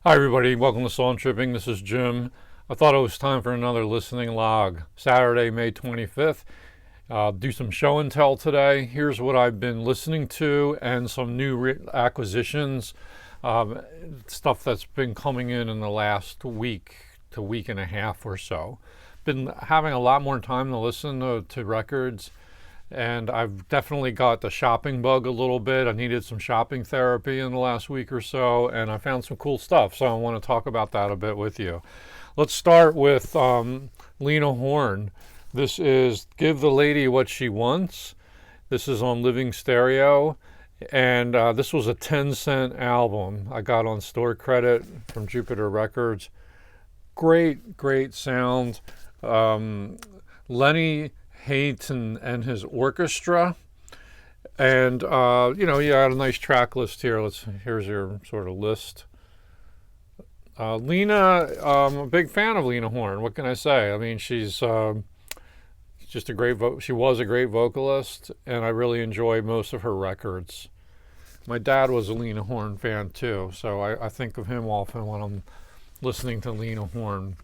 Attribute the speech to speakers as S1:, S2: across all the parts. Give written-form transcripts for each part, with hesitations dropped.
S1: Hi everybody, welcome to Song Tripping. This is Jim. I thought it was time for another listening log. Saturday, May 25th. Do some show and tell today. Here's what I've been listening to and some new acquisitions. Stuff that's been coming in the last week to week and a half or so. Been having a lot more time to listen to records. And I've definitely got the shopping bug a little bit. I needed some shopping therapy in the last week or so, and I found some cool stuff. So I want to talk about that a bit with you. Let's start with Lena Horne. This is Give the Lady What She Wants. This is on Living Stereo. And this was a 10-cent album I got on store credit from Jupiter Records. Great sound. Lenny Hayton and his orchestra, and you had a nice track list here. Here's your sort of list. Lena, I'm a big fan of Lena Horne. What can I say? I mean, she's just a great she was a great vocalist, and I really enjoy most of her records. My dad was a Lena Horne fan too, so I think of him often when I'm listening to Lena Horne.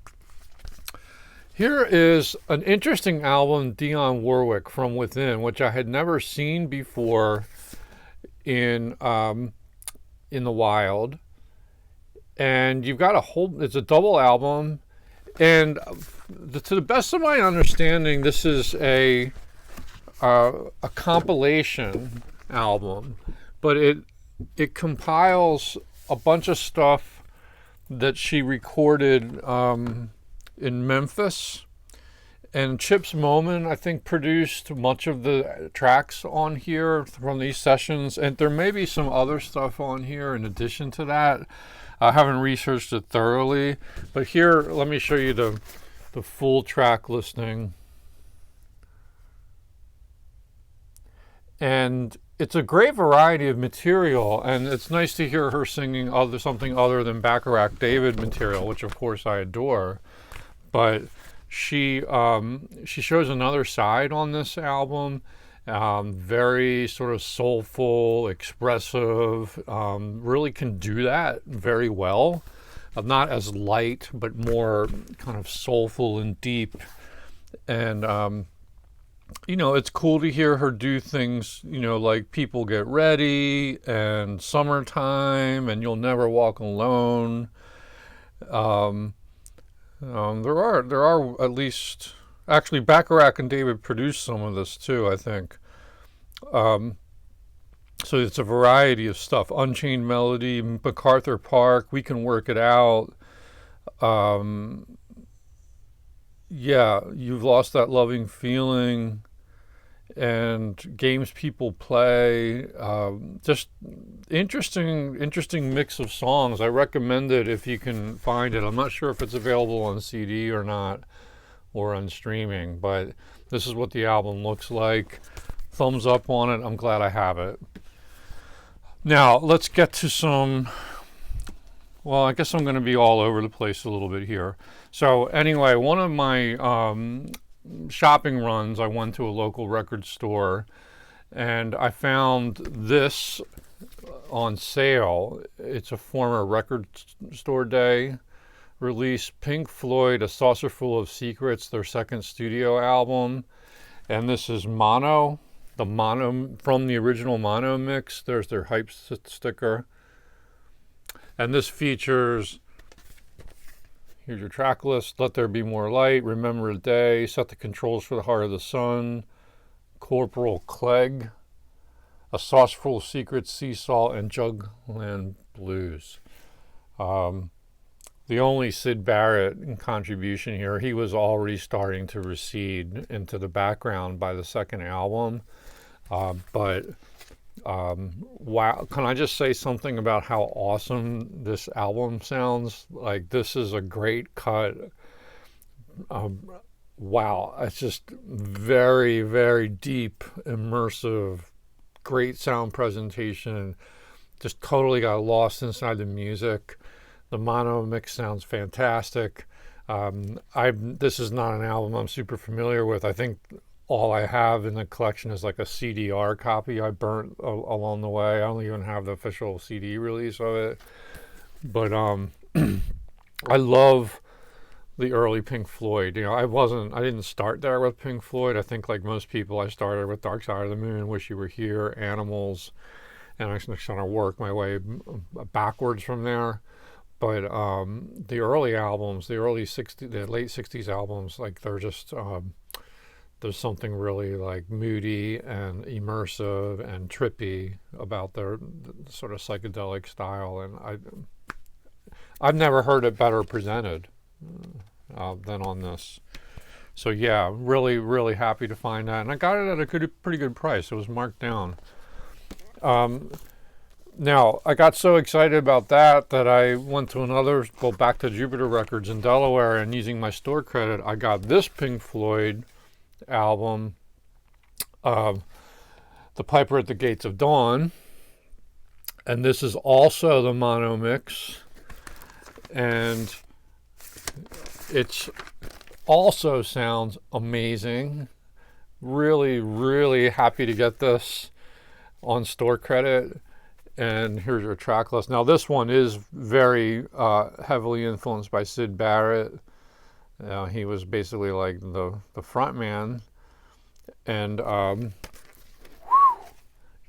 S1: Here is an interesting album, Dionne Warwick, From Within, which I had never seen before in the wild. And you've got it's a double album. And to the best of my understanding, this is a compilation album. But it compiles a bunch of stuff that she recorded in Memphis, and Chips Moman, I think, produced much of the tracks on here from these sessions, and there may be some other stuff on here in addition to that. I haven't researched it thoroughly, but here, let me show you the full track listing. And it's a great variety of material, and it's nice to hear her singing something other than Bacharach David material, which of course I adore. But she shows another side on this album, very sort of soulful, expressive, really can do that very well. Not as light, but more kind of soulful and deep. And, it's cool to hear her do things, like People Get Ready and Summertime and You'll Never Walk Alone. There are at least, actually, Bacharach and David produced some of this too, I think. So it's a variety of stuff. Unchained Melody, MacArthur Park, We Can Work It Out. You've Lost That Loving Feeling, and Games People Play. Just interesting mix of songs. I recommend it if you can find it. I'm not sure if it's available on CD or not, or on streaming, but this is what the album looks like. Thumbs up on it. I'm glad I have it. Now let's get to some. Well, I guess I'm going to be all over the place a little bit here. So anyway, one of my shopping runs, I went to a local record store and I found this on sale. It's a former Record Store Day release, Pink Floyd, A Saucerful of Secrets, their second studio album. And this is Mono, the Mono from the original Mono mix. There's their hype sticker. And this features, here's your track list: Let There Be More Light, Remember the Day, Set the Controls for the Heart of the Sun, Corporal Clegg, A Saucerful of Secrets, Sea Salt, and Jugland Blues. The only Syd Barrett contribution here, he was already starting to recede into the background by the second album. Wow, can I just say something about how awesome this album sounds? Like, this is a great cut. Wow, it's just very deep, immersive, great sound presentation. Just totally got lost inside the music. The mono mix sounds fantastic. This is not an album I'm super familiar with. I think all I have in the collection is like a CDR copy I burnt along the way. I don't even have the official CD release of it. But I love the early Pink Floyd. You know, I didn't start there with Pink Floyd. I think like most people, I started with Dark Side of the Moon, Wish You Were Here, Animals, and I just kind of work my way backwards from there. But the early albums, the late '60s albums, like they're just there's something really like moody and immersive and trippy about their sort of psychedelic style, and I've never heard it better presented than on this. So yeah, really, really happy to find that, and I got it at a pretty good price. It was marked down. Now, I got so excited about that I went to back to Jupiter Records in Delaware, and using my store credit, I got this Pink Floyd album, The Piper at the Gates of Dawn, and this is also the mono mix, and it's also sounds amazing. Really, really happy to get this on store credit. And here's your track list. Now this one is very heavily influenced by Syd Barrett. He was basically like the front man. And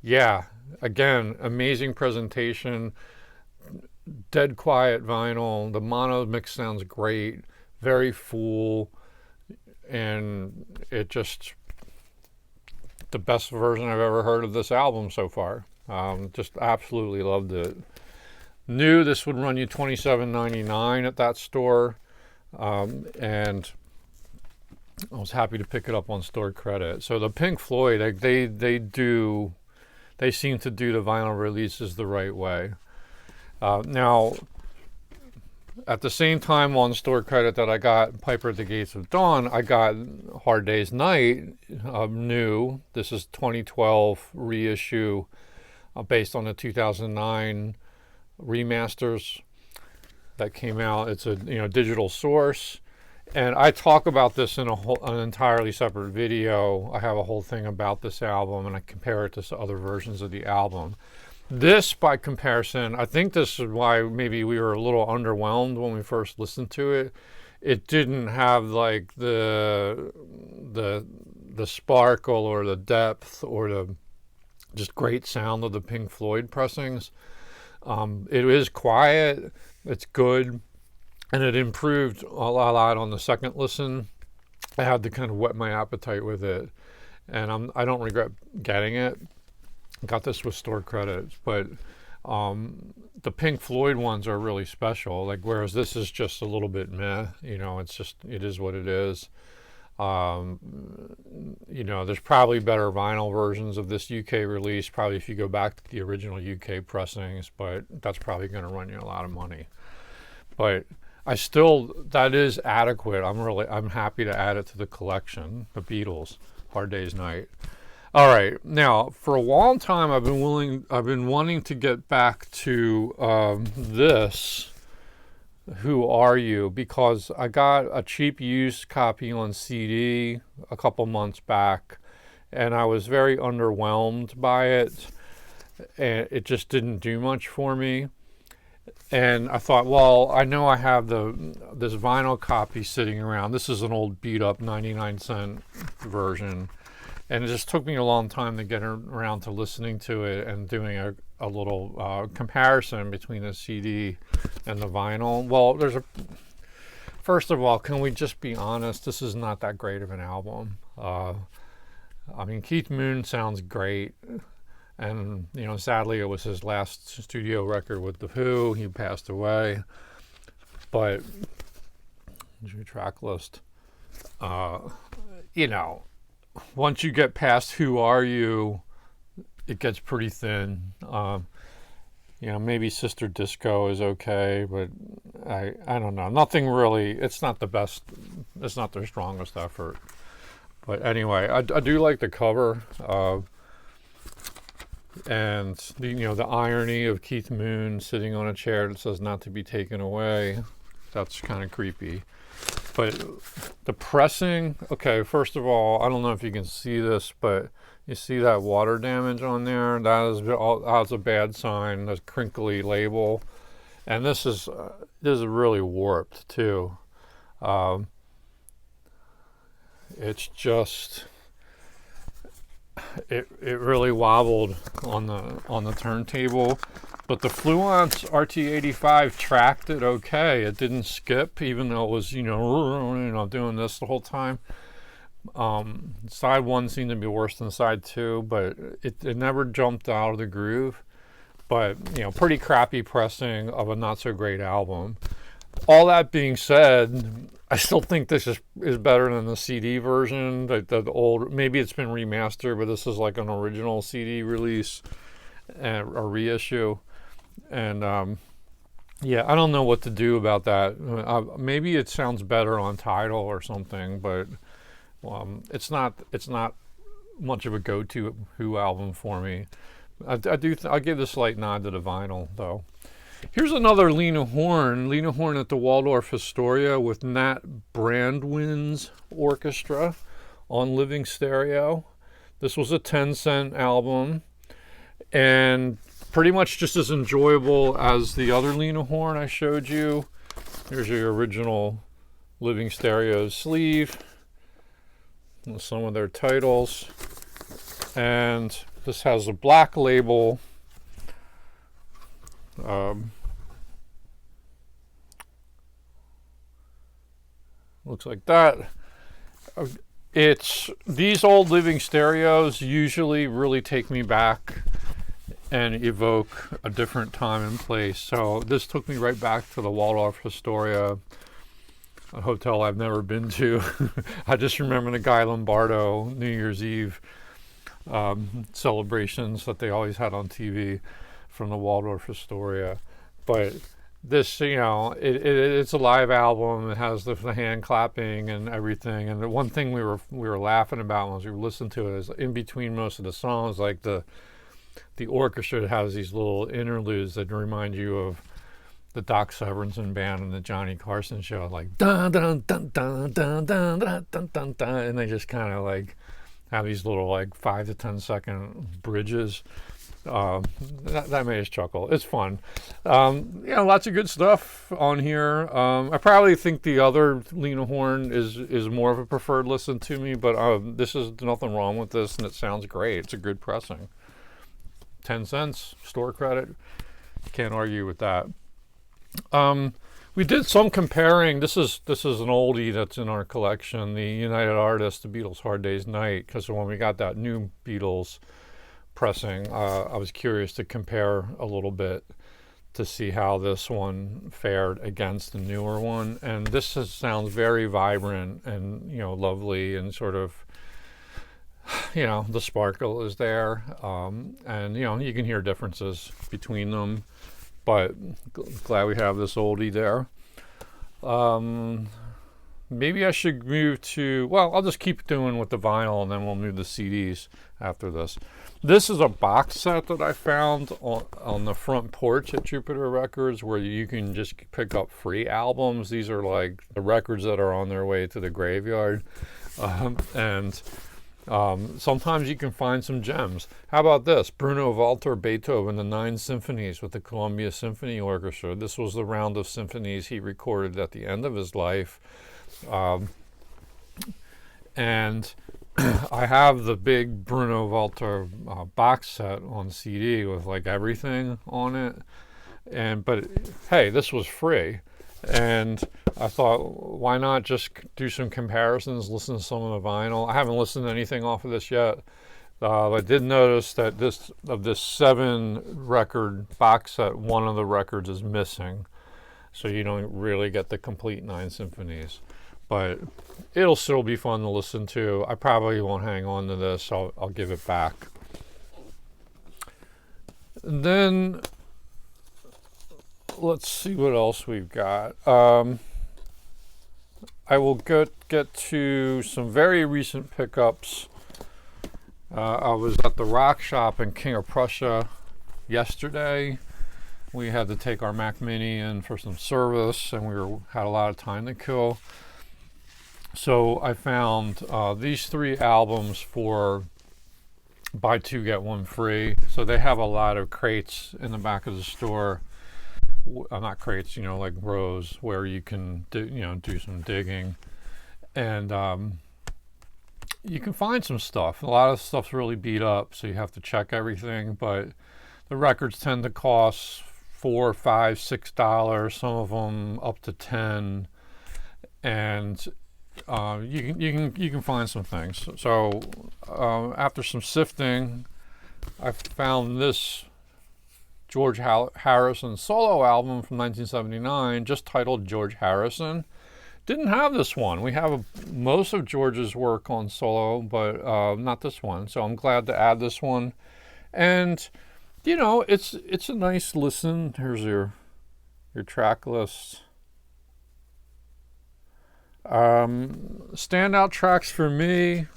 S1: yeah, again, amazing presentation. Dead quiet vinyl. The mono mix sounds great. Very full. And it just, the best version I've ever heard of this album so far. Just absolutely loved it. Knew this would run you $27.99 at that store, and I was happy to pick it up on store credit. So the Pink Floyd, they seem to do the vinyl releases the right way. Now, at the same time on store credit that I got Piper at the Gates of Dawn, I got Hard Day's Night new. This is 2012 reissue. Based on the 2009 remasters that came out. It's a digital source, and I talk about this in an entirely separate video. I have a whole thing about this album, and I compare it to other versions of the album. This, by comparison, I think this is why maybe we were a little underwhelmed when we first listened to it. It didn't have like the sparkle or the depth or the just great sound of the Pink Floyd pressings. It is quiet, it's good, and it improved a lot on the second listen. I had to kind of whet my appetite with it, and I don't regret getting it. Got this with store credits, but the Pink Floyd ones are really special. Like, whereas this is just a little bit meh. It is what it is. There's probably better vinyl versions of this UK release, probably if you go back to the original UK pressings, but that's probably going to run you a lot of money. But that is adequate. I'm happy to add it to the collection. The Beatles, Hard Day's Night. All right, now for a long time I've been wanting to get back to this. Who Are You? Because I got a cheap used copy on CD a couple months back, and I was very underwhelmed by it, and it just didn't do much for me. And I thought, well, I know I have this vinyl copy sitting around. This is an old beat up 99-cent version, and it just took me a long time to get around to listening to it and doing a little comparison between the CD and the vinyl. Well, first of all, can we just be honest? This is not that great of an album. Keith Moon sounds great, and sadly it was his last studio record with The Who. He passed away. But your track list, once you get past Who Are You, it gets pretty thin. Maybe Sister Disco is okay, but I don't know. Nothing really. It's not the best. It's not their strongest effort. But anyway, I do like the cover, and the irony of Keith Moon sitting on a chair that says "not to be taken away." That's kind of creepy. But the pressing. Okay, first of all, I don't know if you can see this, but you see that water damage on there? That's a bad sign. That's a crinkly label. And this is really warped too. Um, it's just it really wobbled on the turntable, but the Fluence RT85 tracked it okay. It didn't skip, even though it was doing this the whole time. Side one seemed to be worse than side two, but it never jumped out of the groove. But pretty crappy pressing of a not so great album. All that being said, I still think this is better than the CD version. The old, maybe it's been remastered, but this is like an original CD release and a reissue. And yeah, I don't know what to do about that. Maybe it sounds better on Tidal or something, but it's not much of a go-to Who album for me. I'll give this slight nod to the vinyl though. Here's another Lena Horne at the Waldorf Astoria with Nat Brandwin's orchestra on living stereo. This was a 10-cent album and pretty much just as enjoyable as the other Lena Horne I showed you. Here's your original living stereo sleeve with some of their titles, and this has a black label. Looks like that. It's these old living stereos usually really take me back and evoke a different time and place. So this took me right back to the Waldorf Astoria, a hotel I've never been to. I just remember the Guy Lombardo New Year's Eve celebrations that they always had on TV from the Waldorf Astoria. But this, it's a live album. It has the hand clapping and everything. And the one thing we were laughing about as we were listening to it is in between most of the songs, like the orchestra has these little interludes that remind you of the Doc Severinsen band and the Johnny Carson show, like dun dun dun dun dun dun dun dun dun dun, and they just kind of like have these little like 5 to 10 second bridges. That made us chuckle. It's fun. Lots of good stuff on here. I probably think the other Lena Horne is more of a preferred listen to me, but this is nothing wrong with this, and it sounds great. It's a good pressing. 10 cents store credit. Can't argue with that. We did some comparing. This is an oldie that's in our collection, the United Artists, the Beatles' Hard Day's Night, because when we got that new Beatles pressing, I was curious to compare a little bit to see how this one fared against the newer one. And this sounds very vibrant and lovely, and sort of the sparkle is there, and you can hear differences between them. But glad we have this oldie there. Maybe I should move to, I'll just keep doing with the vinyl and then we'll move to CDs after this. This is a box set that I found on the front porch at Jupiter Records, where you can just pick up free albums. These are like the records that are on their way to the graveyard. And sometimes you can find some gems. How about this? Bruno Walter Beethoven, the 9 symphonies with the Columbia Symphony Orchestra. This was the round of symphonies he recorded at the end of his life. And I have the big Bruno Walter box set on CD with like everything on it. But hey, this was free. And I thought, why not just do some comparisons, listen to some of the vinyl. I haven't listened to anything off of this yet. I did notice that this 7-record box set, one of the records is missing. So you don't really get the complete 9 symphonies. But it'll still be fun to listen to. I probably won't hang on to this. I'll give it back. And then let's see what else we've got. I will get to some very recent pickups. I was at the Rock Shop in King of Prussia yesterday. We had to take our Mac Mini in for some service, and we had a lot of time to kill. So I found these 3 albums for buy 2 get 1 free. So they have a lot of crates in the back of the store not crates, like rows where you can do some digging, and you can find some stuff. A lot of stuff's really beat up, so you have to check everything. But the records tend to cost $4, $5, $6. Some of them up to 10, and you can find some things. So after some sifting, I found this George Harrison solo album from 1979, just titled George Harrison. Didn't have this one. We have most of George's work on solo, but not this one. So I'm glad to add this one. And it's a nice listen. Here's your track list. Standout tracks for me,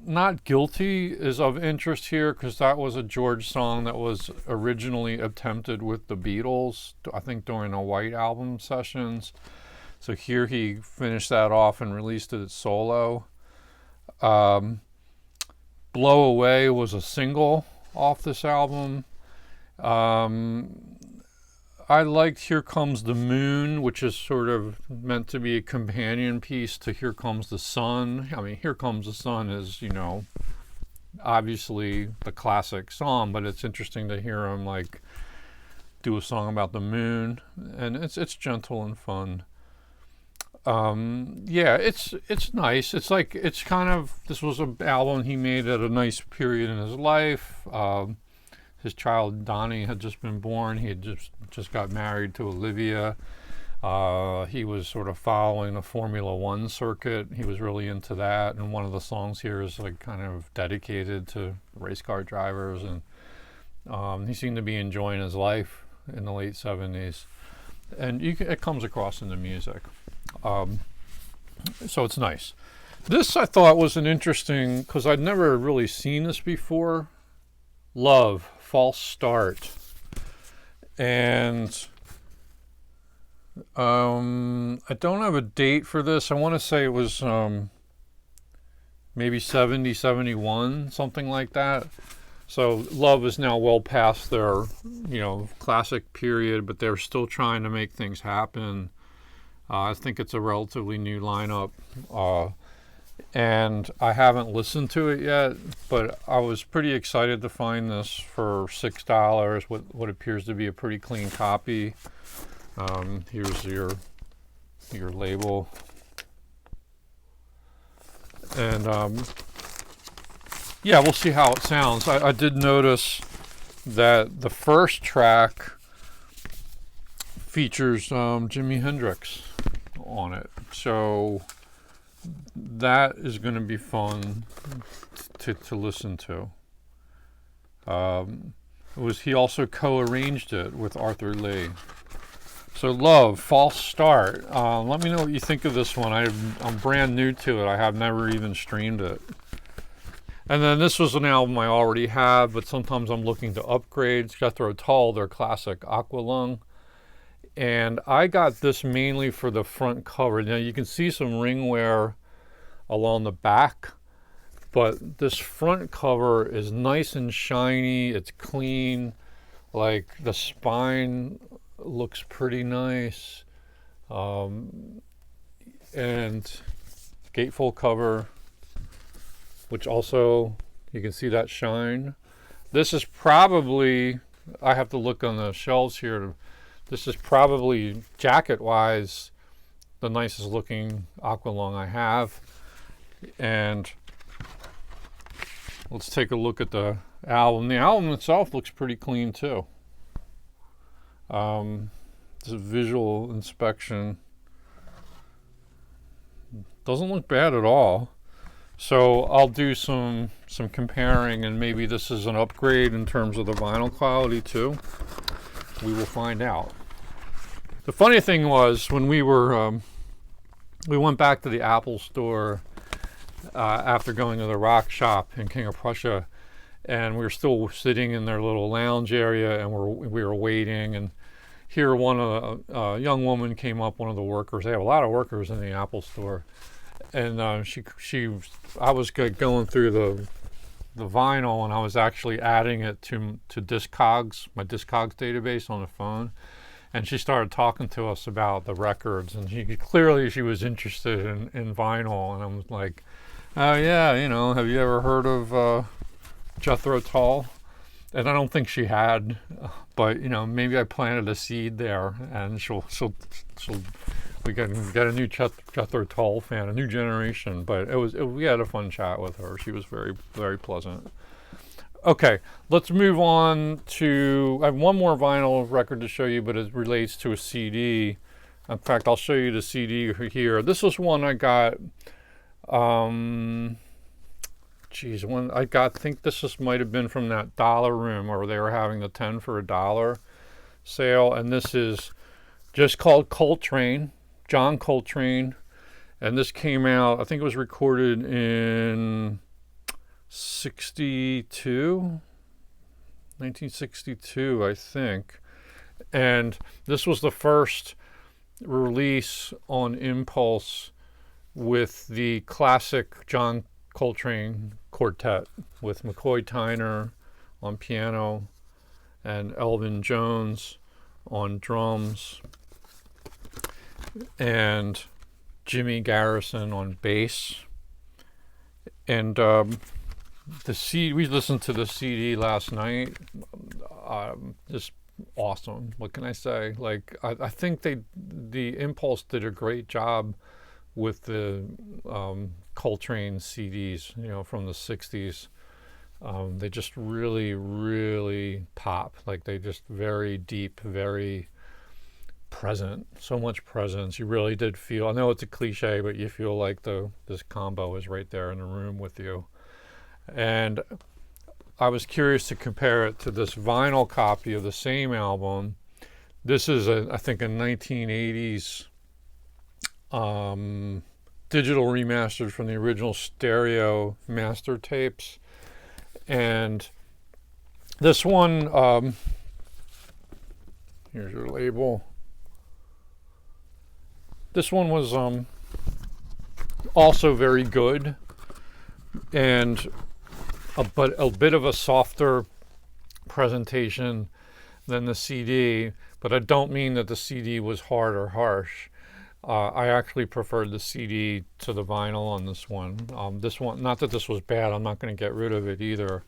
S1: Not Guilty is of interest here because that was a George song that was originally attempted with the Beatles, I think during the White Album sessions. So here he finished that off and released it solo. Blow Away was a single off this album. I liked Here Comes the Moon, which is sort of meant to be a companion piece to Here Comes the Sun. I mean, Here Comes the Sun is, obviously the classic song, but it's interesting to hear him do a song about the moon, and it's gentle and fun. It's nice. It's kind of, this was an album he made at a nice period in his life. His child Donnie had just been born. He had just got married to Olivia. He was sort of following the Formula One circuit. He was really into that, and one of the songs here is kind of dedicated to race car drivers, and he seemed to be enjoying his life in the late 70s, and it comes across in the music. So it's nice. This I thought was an interesting, because I'd never really seen this before. Love, False Start. And I don't have a date for this. I want to say it was maybe 70, 71, something like that. So Love is now well past their, classic period, but they're still trying to make things happen. I think it's a relatively new lineup. And I haven't listened to it yet, but I was pretty excited to find this for $6, what appears to be a pretty clean copy. Here's your label. And we'll see how it sounds. I did notice that the first track features Jimi Hendrix on it. So that is going to be fun to listen to. He also co-arranged it with Arthur Lee. So Love, False Start. Let me know what you think of this one. I'm brand new to it. I have never even streamed it. And then this was an album I already have, but sometimes I'm looking to upgrade. Jethro Tull, their classic Aqualung. And I got this mainly for the front cover. Now you can see some ring wear along the back, but this front cover is nice and shiny. It's clean. The spine looks pretty nice. And gatefold cover, which also you can see that shine. This is probably, I have to look on the shelves here. This is probably, jacket-wise, the nicest looking Aqualung I have. And let's take a look at the album. The album itself looks pretty clean too. This is a visual inspection. Doesn't look bad at all. So I'll do some comparing, and maybe this is an upgrade in terms of the vinyl quality too. We will find out. The funny thing was, when we went back to the Apple store after going to the Rock Shop in King of Prussia, and we were still sitting in their little lounge area, and we were waiting, and here a young woman came up, one of the workers. They have a lot of workers in the Apple store, and I was going through the vinyl, and I was actually adding it to Discogs, my Discogs database on the phone. and she started talking to us about the records, and she was interested in vinyl, and I was like, oh yeah, have you ever heard of Jethro Tull? And I don't think she had, but maybe I planted a seed there, and we can get a new Jethro Tull fan, a new generation. But we had a fun chat with her. She was very, very pleasant. Okay, let's move on to, I have one more vinyl record to show you, but it relates to a CD. In fact, I'll show you the CD here. This was one I got, I think this might have been from that Dollar Room, where they were having the 10 for $1 sale. And this is just called Coltrane, John Coltrane. And this came out, I think it was recorded in 1962, I think. And this was the first release on Impulse with the classic John Coltrane quartet, with McCoy Tyner on piano and Elvin Jones on drums and Jimmy Garrison on bass. And we listened to the CD last night. Just awesome. What can I say? Like, I think the Impulse did a great job with the Coltrane CDs, from the 60s. They just really, really pop. Like, they just very deep, very present. So much presence. You really did feel, I know it's a cliche, but you feel like this combo is right there in the room with you. And I was curious to compare it to this vinyl copy of the same album. This is, I think, a 1980s digital remastered from the original stereo master tapes. And this one, here's your label. This one was also very good, and but a bit of a softer presentation than the CD. But I don't mean that the CD was hard or harsh. I actually preferred the CD to the vinyl on this one. This one, not that this was bad, I'm not going to get rid of it either,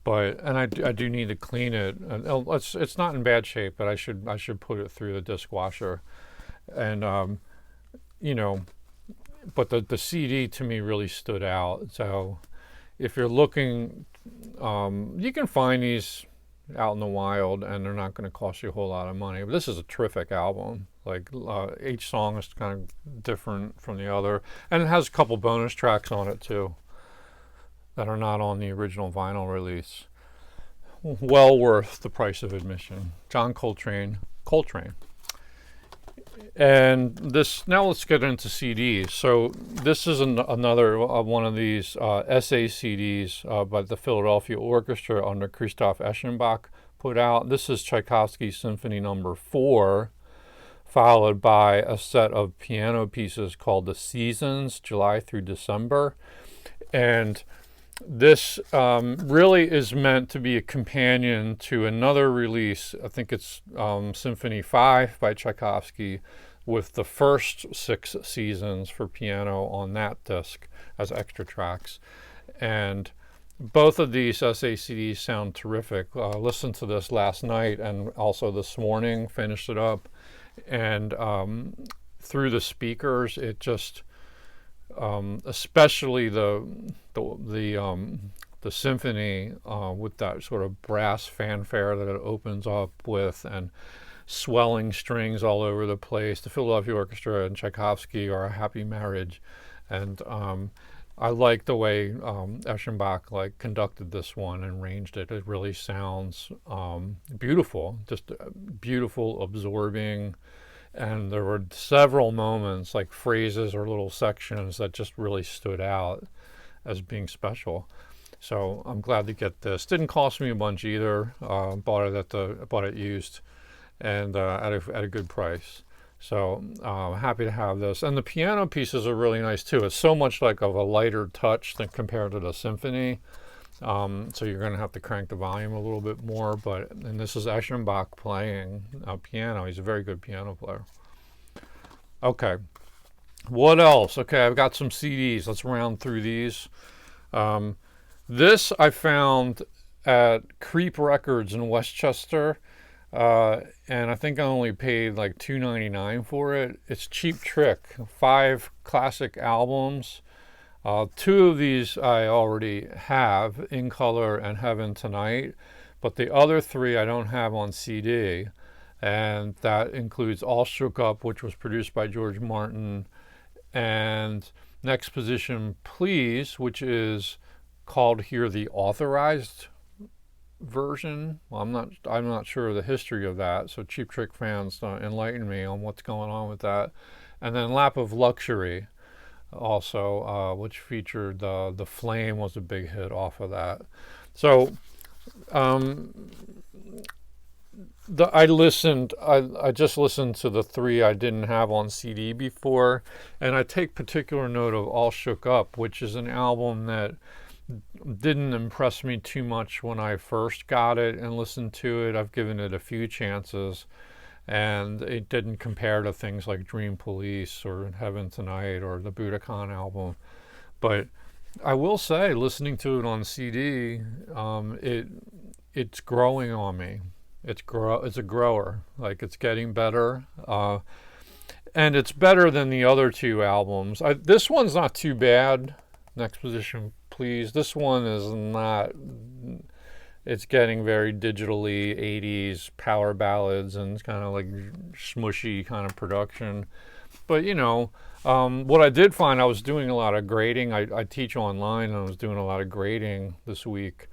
S1: and I do need to clean it. It's not in bad shape, but I should put it through the disc washer. And but the CD to me really stood out. So if you're looking, you can find these out in the wild, and they're not going to cost you a whole lot of money. But this is a terrific album. Like, each song is kind of different from the other, and it has a couple bonus tracks on it too that are not on the original vinyl release. Well worth the price of admission. John Coltrane. And now let's get into CDs. So this is another one of these SACDs by the Philadelphia Orchestra under Christoph Eschenbach put out. This is Tchaikovsky Symphony No. 4, followed by a set of piano pieces called The Seasons, July through December. And this really is meant to be a companion to another release. I think it's Symphony 5 by Tchaikovsky, with the first 6 seasons for piano on that disc as extra tracks. And both of these SACDs sound terrific. Listened to this last night and also this morning, finished it up. And through the speakers, it just, especially the symphony with that sort of brass fanfare that it opens up with, and swelling strings all over the place. The Philadelphia Orchestra and Tchaikovsky are a happy marriage, and I like the way Eschenbach conducted this one and arranged it. It really sounds beautiful, just beautiful, absorbing. And there were several moments, like phrases or little sections, that just really stood out as being special. So I'm glad to get this. Didn't cost me a bunch either. Bought it used, and at a good price. So happy to have this. And the piano pieces are really nice too. It's so much like of a lighter touch than compared to the symphony. So you're going to have to crank the volume a little bit more. And this is Eschenbach playing piano. He's a very good piano player. Okay. What else? Okay, I've got some CDs. Let's round through these. This I found at Creep Records in Westchester. And I think I only paid like $2.99 for it. It's Cheap Trick, 5 classic albums. 2 of these I already have, In Color and Heaven Tonight, but the other 3 I don't have on CD, and that includes All Shook Up, which was produced by George Martin, and Next Position Please, which is called here the authorized version. Well, I'm not sure of the history of that, so Cheap Trick fans enlighten me on what's going on with that. And then Lap of Luxury also, which featured the Flame was a big hit off of that. So I just listened to the 3 I didn't have on CD before, and I take particular note of All Shook Up, which is an album that didn't impress me too much when I first got it and listened to it. I've given it a few chances, and it didn't compare to things like Dream Police or Heaven Tonight or the Budokan album. But I will say, listening to it on CD, it's growing on me. It's a grower. Like, it's getting better, and it's better than the other 2 albums. This one's not too bad. Next Position Please. This one is not. It's getting very digitally 80s power ballads, and it's kind of like smushy kind of production. But what I did find, I was doing a lot of grading. I teach online, and I was doing a lot of grading this week.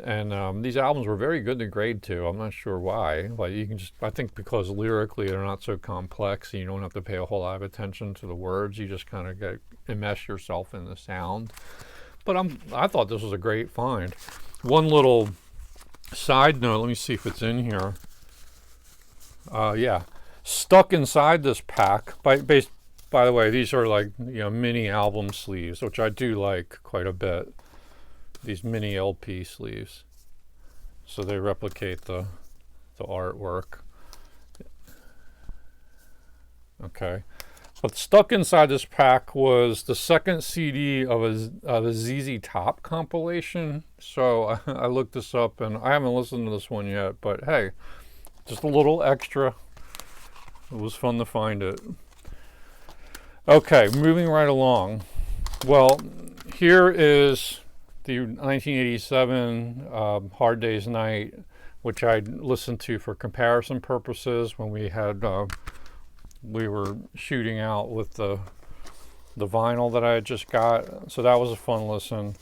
S1: And these albums were very good to grade to. I'm not sure why, but you can I think because lyrically they're not so complex, and you don't have to pay a whole lot of attention to the words. You just kind of immerse yourself in the sound. But I thought this was a great find. One little side note, let me see if it's in here. Yeah, stuck inside this pack. By the way, these are like mini album sleeves, which I do like quite a bit. These mini LP sleeves, so they replicate the artwork. Okay, but stuck inside this pack was the second CD of a ZZ Top compilation. So I looked this up, and I haven't listened to this one yet, but hey, just a little extra. It was fun to find it. Okay, moving right along. Well, here is the 1987 Hard Day's Night, which I listened to for comparison purposes when we were shooting out with the vinyl that I had just got. So that was a fun listen.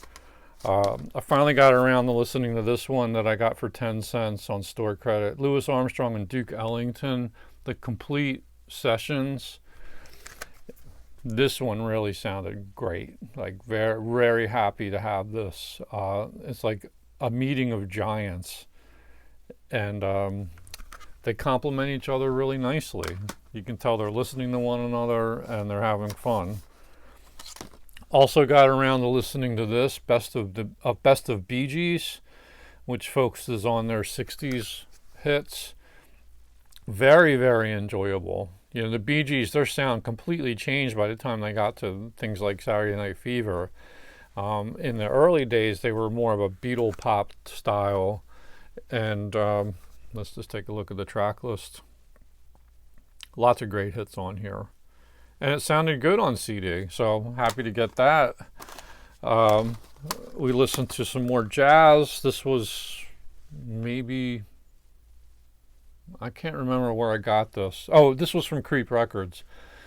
S1: I finally got around to listening to this one that I got for 10 cents on store credit. Louis Armstrong and Duke Ellington, the complete sessions. This one really sounded great. Like, very, very happy to have this. It's like a meeting of giants, and they complement each other really nicely. You can tell they're listening to one another and they're having fun. Also got around to listening to this Best of Bee Gees, which focuses on their 60s hits. Very, very enjoyable. The Bee Gees, their sound completely changed by the time they got to things like Saturday Night Fever. In the early days, they were more of a Beatle pop style. And let's just take a look at the track list. Lots of great hits on here. And it sounded good on CD, so happy to get that. We listened to some more jazz. This was maybe... I can't remember where I got this. Oh, this was from Creep Records.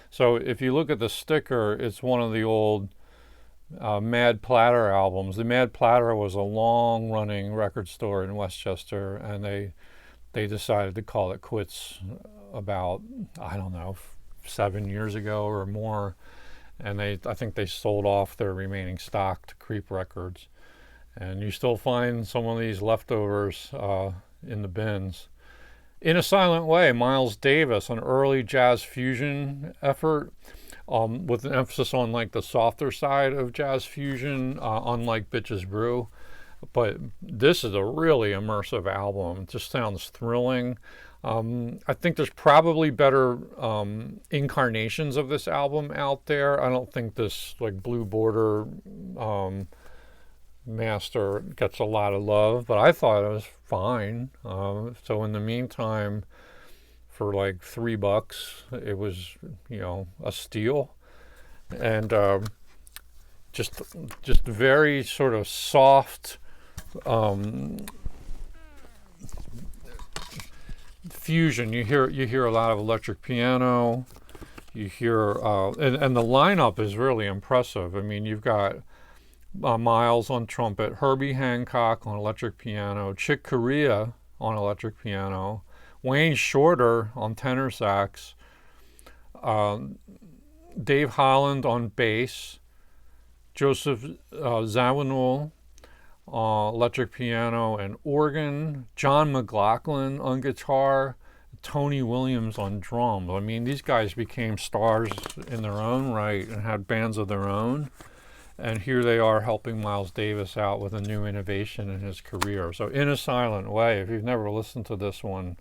S1: So if you look at the sticker, it's one of the old Mad Platter albums. The Mad Platter was a long-running record store in Westchester, and they decided to call it quits about, I don't know, 7 years ago or more. And I think they sold off their remaining stock to Creep Records. And you still find some of these leftovers in the bins. In a Silent Way, Miles Davis, an early jazz fusion effort with an emphasis on like the softer side of jazz fusion, unlike Bitches Brew, but this is a really immersive album. It just sounds thrilling. I think there's probably better incarnations of this album out there. I don't think this like Blue Border master gets a lot of love, but I thought it was fine. So in the meantime, for like $3, it was, you know, a steal. And just very sort of soft fusion. You hear a lot of electric piano. You hear and the lineup is really impressive. I mean, you've got Miles on trumpet, Herbie Hancock on electric piano, Chick Corea on electric piano, Wayne Shorter on tenor sax, Dave Holland on bass, Joseph Zawinul electric piano and organ, John McLaughlin on guitar, Tony Williams on drums. I mean, these guys became stars in their own right and had bands of their own. And here they are helping Miles Davis out with a new innovation in his career. So In a Silent Way, if you've never listened to this one,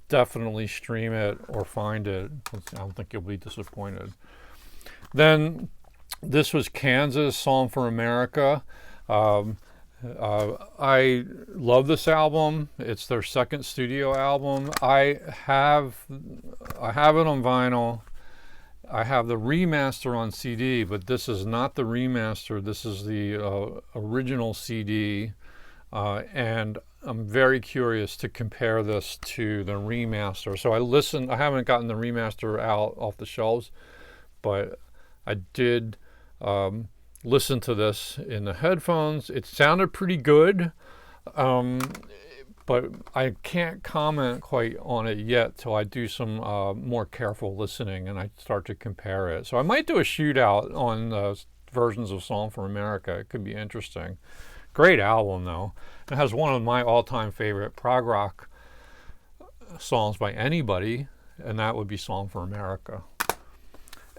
S1: definitely stream it or find it. I don't think you'll be disappointed. Then this was Kansas, Song for America. I love this album. It's their second studio album. I have it on vinyl. I have the remaster on CD, but this is not the remaster. This is the original CD, and I'm very curious to compare this to the remaster. So I haven't gotten the remaster out off the shelves, but I did listen to this in the headphones. It sounded pretty good, but I can't comment quite on it yet till I do some more careful listening and I start to compare it. So I might do a shootout on versions of Song for America. It could be interesting. Great album, though. It has one of my all-time favorite prog rock songs by anybody, and that would be Song for America.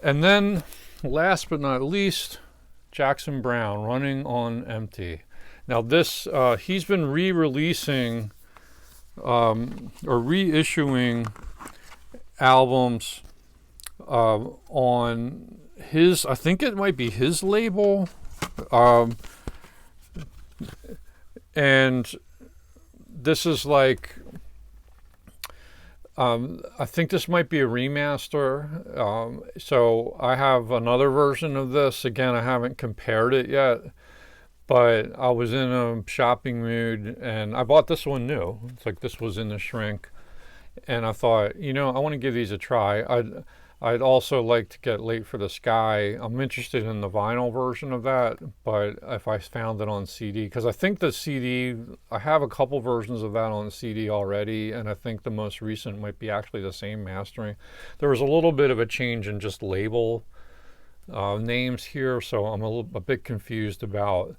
S1: And then, last but not least, Jackson Browne, Running on Empty. Now this, he's been re-releasing or reissuing albums on his, I think it might be his label, and this is like, I think this might be a remaster. So I have another version of this. Again, I haven't compared it yet, but I was in a shopping mood and I bought this one new. It's like this was in the shrink. And I thought, you know, I want to give these a try. I'd also like to get Late for the Sky. I'm interested in the vinyl version of that, but if I found it on CD, because I think the CD, I have a couple versions of that on CD already, and I think the most recent might be actually the same mastering. There was a little bit of a change in just label names here, so I'm a bit confused about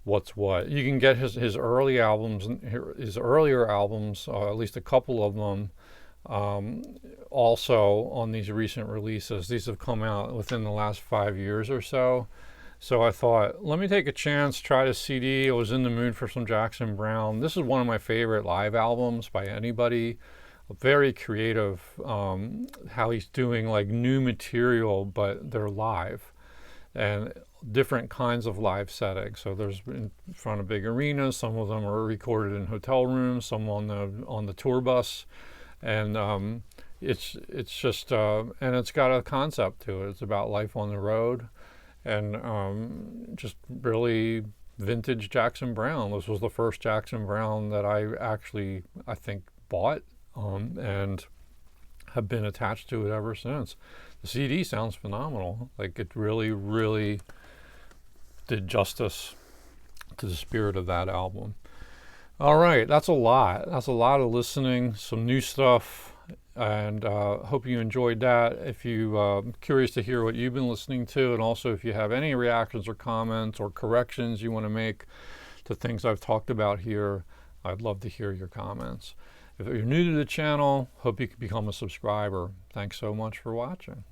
S1: what's what. You can get his early albums, his earlier albums, at least a couple of them, also on these recent releases. These have come out within the last 5 years or so. So I thought, let me take a chance, try the CD. I was in the mood for some Jackson Browne. This is one of my favorite live albums by anybody. Very creative, how he's doing like new material, but they're live. And different kinds of live settings. So there's in front of big arenas. Some of them are recorded in hotel rooms. Some on the tour bus, and it's just and it's got a concept to it. It's about life on the road, and just really vintage Jackson Browne. This was the first Jackson Browne that I think bought, and have been attached to it ever since. The CD sounds phenomenal. Like it really did justice to the spirit of that album. All right, that's a lot. That's a lot of listening, some new stuff, and hope you enjoyed that. If you curious to hear what you've been listening to, and also if you have any reactions or comments or corrections you want to make to things I've talked about here, I'd love to hear your comments. If you're new to the channel, hope you can become a subscriber. Thanks so much for watching.